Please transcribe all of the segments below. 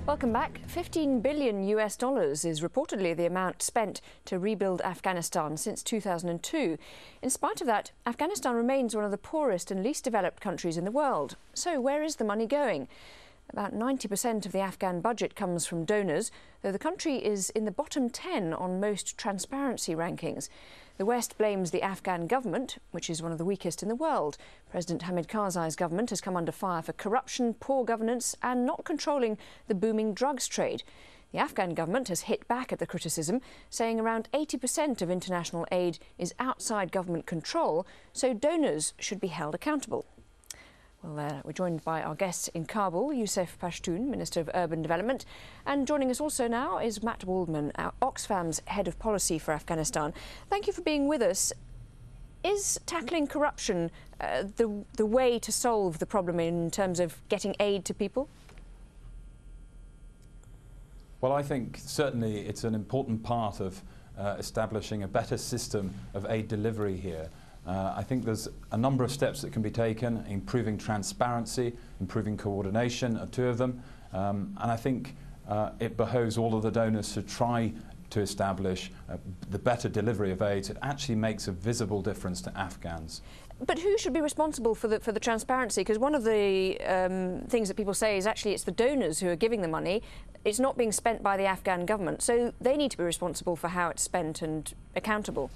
Welcome back. $15 billion is reportedly the amount spent to rebuild Afghanistan since 2002. In spite of that, Afghanistan remains one of the poorest and least developed countries in the world. So where is the money going? About 90% of the Afghan budget comes from donors, though the country is in the bottom 10 on most transparency rankings. The West blames the Afghan government, which is one of the weakest in the world. President Hamid Karzai's government has come under fire for corruption, poor governance and not controlling the booming drugs trade. The Afghan government has hit back at the criticism, saying around 80% of international aid is outside government control, so donors should be held accountable. Well, we're joined by our guests in Kabul, Yusuf Pashtun, Minister of Urban Development, and joining us also now is Matt Waldman, our Oxfam's Head of Policy for Afghanistan. Thank you for being with us. Is tackling corruption the way to solve the problem in terms of getting aid to people? Well, I think certainly it's an important part of establishing a better system of aid delivery here. I think there's a number of steps that can be taken, improving transparency, improving coordination are two of them. And I think it behoves all of the donors to try to establish the better delivery of aid. It actually makes a visible difference to Afghans. But who should be responsible for the transparency? Because one of the things that people say is actually it's the donors who are giving the money. It's not being spent by the Afghan government. So they need to be responsible for how it's spent and accountable.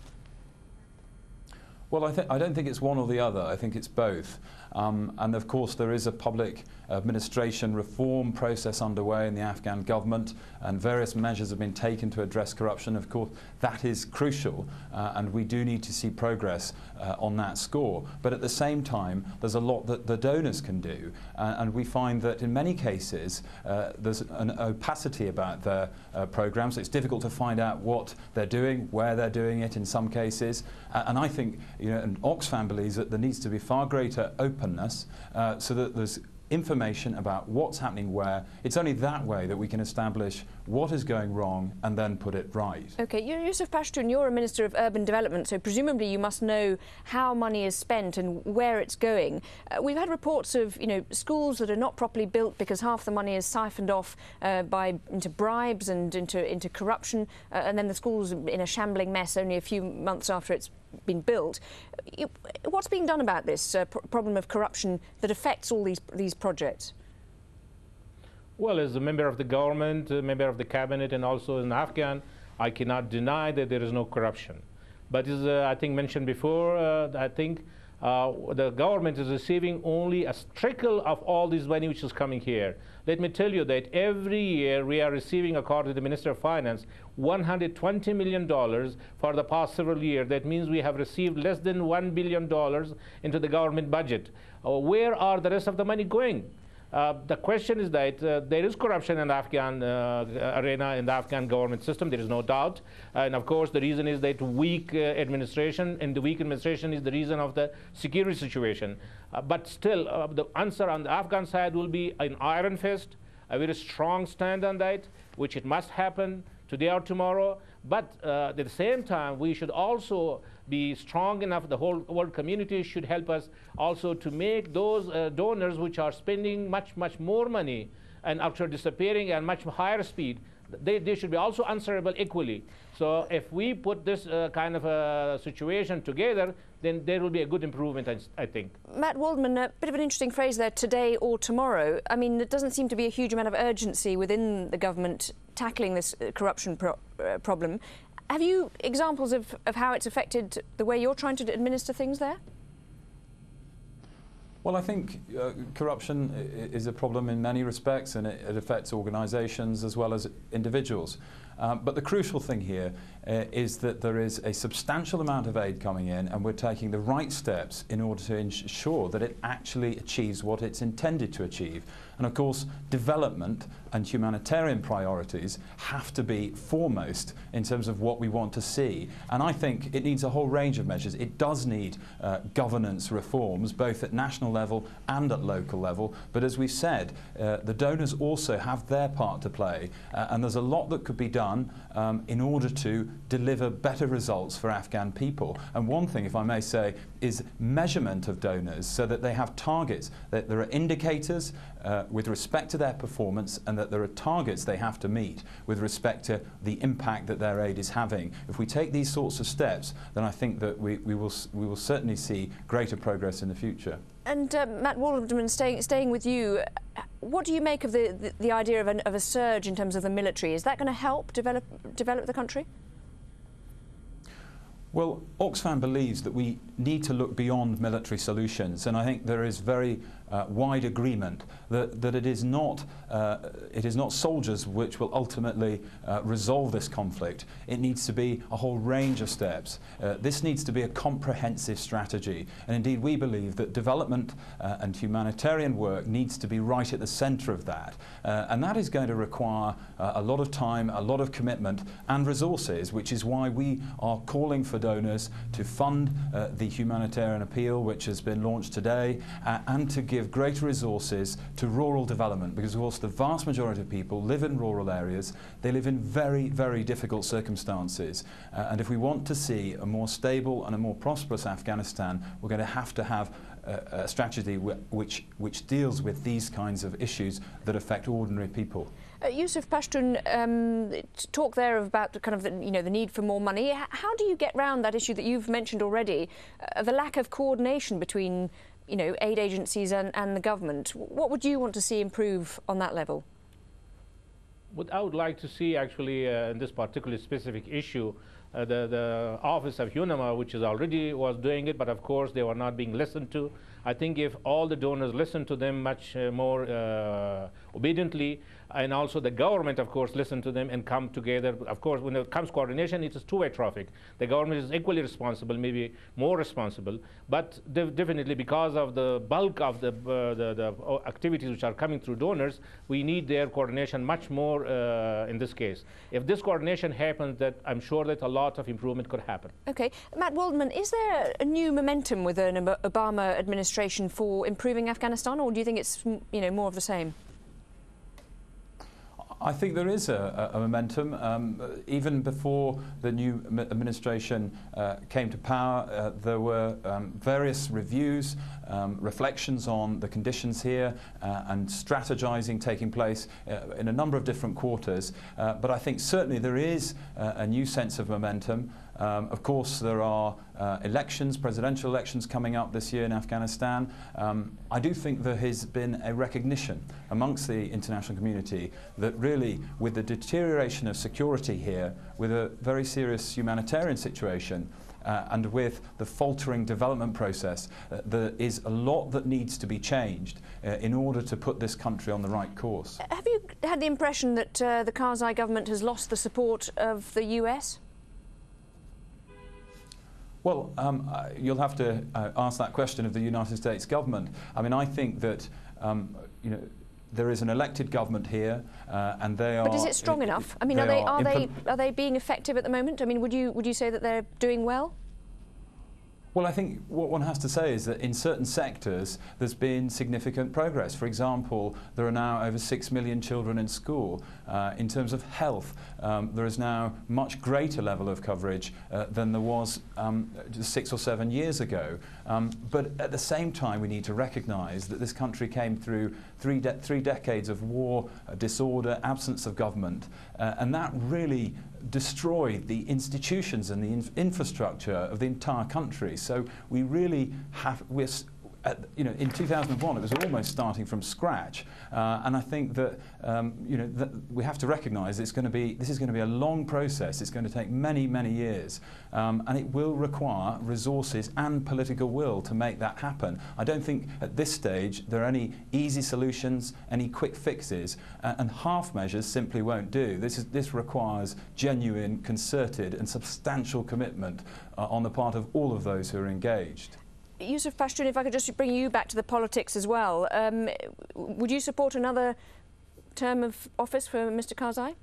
Well, I don't think it's one or the other. I think it's both. And of course, there is a public administration reform process underway in the Afghan government, and various measures have been taken to address corruption. Of course, that is crucial, and we do need to see progress on that score. But at the same time, there's a lot that the donors can do, and we find that in many cases there's an opacity about their programs. It's difficult to find out what they're doing, where they're doing it in some cases, and I think, and Oxfam believes that there needs to be far greater openness so that there's information about what's happening where. It's only that way that we can establish what is going wrong and then put it right. OK, Yusuf Pashtun, you're a Minister of Urban Development, so presumably you must know how money is spent and where it's going. We've had reports of, schools that are not properly built because half the money is siphoned off into bribes and into corruption, and then the school's in a shambling mess only a few months after it's been built. What's being done about this problem of corruption that affects all these projects? Well, as a member of the government, a member of the cabinet, and also an Afghan, I cannot deny that there is no corruption. But as I think mentioned before, I think the government is receiving only a trickle of all this money which is coming here. Let me tell you that every year we are receiving, according to the Minister of Finance, $120 million for the past several years. That means we have received less than $1 billion into the government budget. Where are the rest of the money going? The question is that there is corruption in the Afghan arena, in the Afghan government system, there is no doubt. And of course, the reason is that weak administration, and the weak administration is the reason of the security situation. But still, the answer on the Afghan side will be an iron fist, a very strong stand on that, which it must happen today or tomorrow. But at the same time, we should also be strong enough, the whole world community should help us also to make those donors which are spending much more money and after disappearing at much higher speed, they should be also answerable equally. So if we put this kind of a situation together, then there will be a good improvement, I think. Matt Waldman, a bit of an interesting phrase there, today or tomorrow. I mean, there doesn't seem to be a huge amount of urgency within the government tackling this corruption problem. Have you examples of how it's affected the way you're trying to administer things there? Well, I think corruption is a problem in many respects, and it affects organisations as well as individuals. But the crucial thing here is that there is a substantial amount of aid coming in, and we're taking the right steps in order to ensure that it actually achieves what it's intended to achieve. And of course, development and humanitarian priorities have to be foremost in terms of what we want to see. And I think it needs a whole range of measures. It does need governance reforms, both at national level and at local level. But as we've said, the donors also have their part to play, and there's a lot that could be done done in order to deliver better results for Afghan people. And one thing, if I may say, is measurement of donors so that they have targets, that there are indicators with respect to their performance, and that there are targets they have to meet with respect to the impact that their aid is having. If we take these sorts of steps, then I think that we will certainly see greater progress in the future. And Matt Waldman, staying with you, what do you make of the idea of a surge in terms of the military? Is that going to help develop the country? Well, Oxfam believes that we need to look beyond military solutions, and I think there is very wide agreement that it is not soldiers which will ultimately resolve this conflict. It needs to be a whole range of steps. This needs to be a comprehensive strategy, and indeed we believe that development and humanitarian work needs to be right at the centre of that, and that is going to require a lot of time, a lot of commitment and resources, which is why we are calling for donors to fund the humanitarian appeal which has been launched today, and to give greater resources to rural development, because of course the vast majority of people live in rural areas. They live in very, very difficult circumstances, and if we want to see a more stable and a more prosperous Afghanistan, we're going to have a strategy which deals with these kinds of issues that affect ordinary people. Yusuf Pashtun, talk there about the need for more money. How do you get round that issue that you've mentioned already, the lack of coordination between aid agencies and the government? What would you want to see improve on that level? What I would like to see actually in this particular specific issue, the Office of UNAMA, which was doing it, but of course they were not being listened to. I think if all the donors listen to them much more obediently, and also the government, of course, listen to them and come together. Of course, when it comes to coordination, it is two-way traffic. The government is equally responsible, maybe more responsible, but definitely because of the bulk of the activities which are coming through donors, we need their coordination much more in this case. If this coordination happens, that I'm sure that a lot of improvement could happen. Okay. Matt Waldman, is there a new momentum with an Obama administration for improving Afghanistan, or do you think it's more of the same? I think there is a momentum. Even before the new administration came to power, there were various reviews, reflections on the conditions here, and strategizing taking place in a number of different quarters. But I think certainly there is a new sense of momentum. Of course, there are elections, presidential elections coming up this year in Afghanistan. I do think there has been a recognition amongst the international community that really, with the deterioration of security here, with a very serious humanitarian situation, and with the faltering development process, there is a lot that needs to be changed in order to put this country on the right course. Have you had the impression that the Karzai government has lost the support of the US? Well, you'll have to ask that question of the United States government. I mean, I think that there is an elected government here, and they are. But is it strong enough? I mean, are they being effective at the moment? I mean, would you say that they're doing well? Well, I think what one has to say is that in certain sectors there's been significant progress. For example, there are now over 6 million children in school. In terms of health, there is now much greater level of coverage than there was just 6 or 7 years ago. But at the same time, we need to recognise that this country came through three decades of war, disorder, absence of government, and that really destroyed the institutions and the infrastructure of the entire country. So we really have, in 2001 it was almost starting from scratch, and I think that that we have to recognise this is going to be a long process. It's going to take many, many years, and it will require resources and political will to make that happen. I don't think at this stage there are any easy solutions, any quick fixes, and half measures simply won't do. This requires genuine, concerted and substantial commitment on the part of all of those who are engaged. Yusuf Pashtun, if I could just bring you back to the politics as well. Would you support another term of office for Mr. Karzai?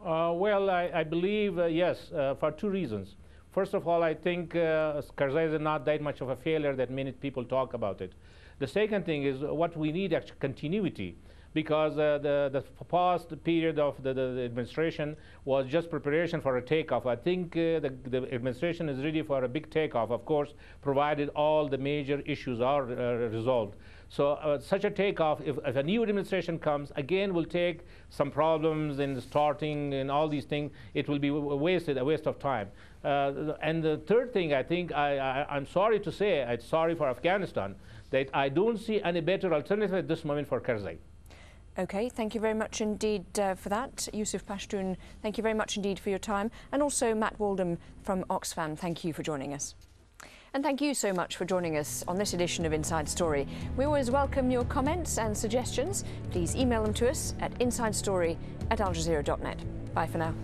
Well, I believe yes, for two reasons. First of all, I think Karzai is not that much of a failure that many people talk about it. The second thing is what we need actually continuity, because the past period of the administration was just preparation for a takeoff. I think the administration is ready for a big takeoff, of course, provided all the major issues are resolved. So such a takeoff, if a new administration comes, again will take some problems in starting and all these things. It will be a waste of time. And the third thing, I think, I'm sorry to say, I'm sorry for Afghanistan, that I don't see any better alternative at this moment for Karzai. OK, thank you very much indeed for that. Yusuf Pashtun, thank you very much indeed for your time. And also Matt Waldham from Oxfam, thank you for joining us. And thank you so much for joining us on this edition of Inside Story. We always welcome your comments and suggestions. Please email them to us at insidestory@aljazeera.net. Bye for now.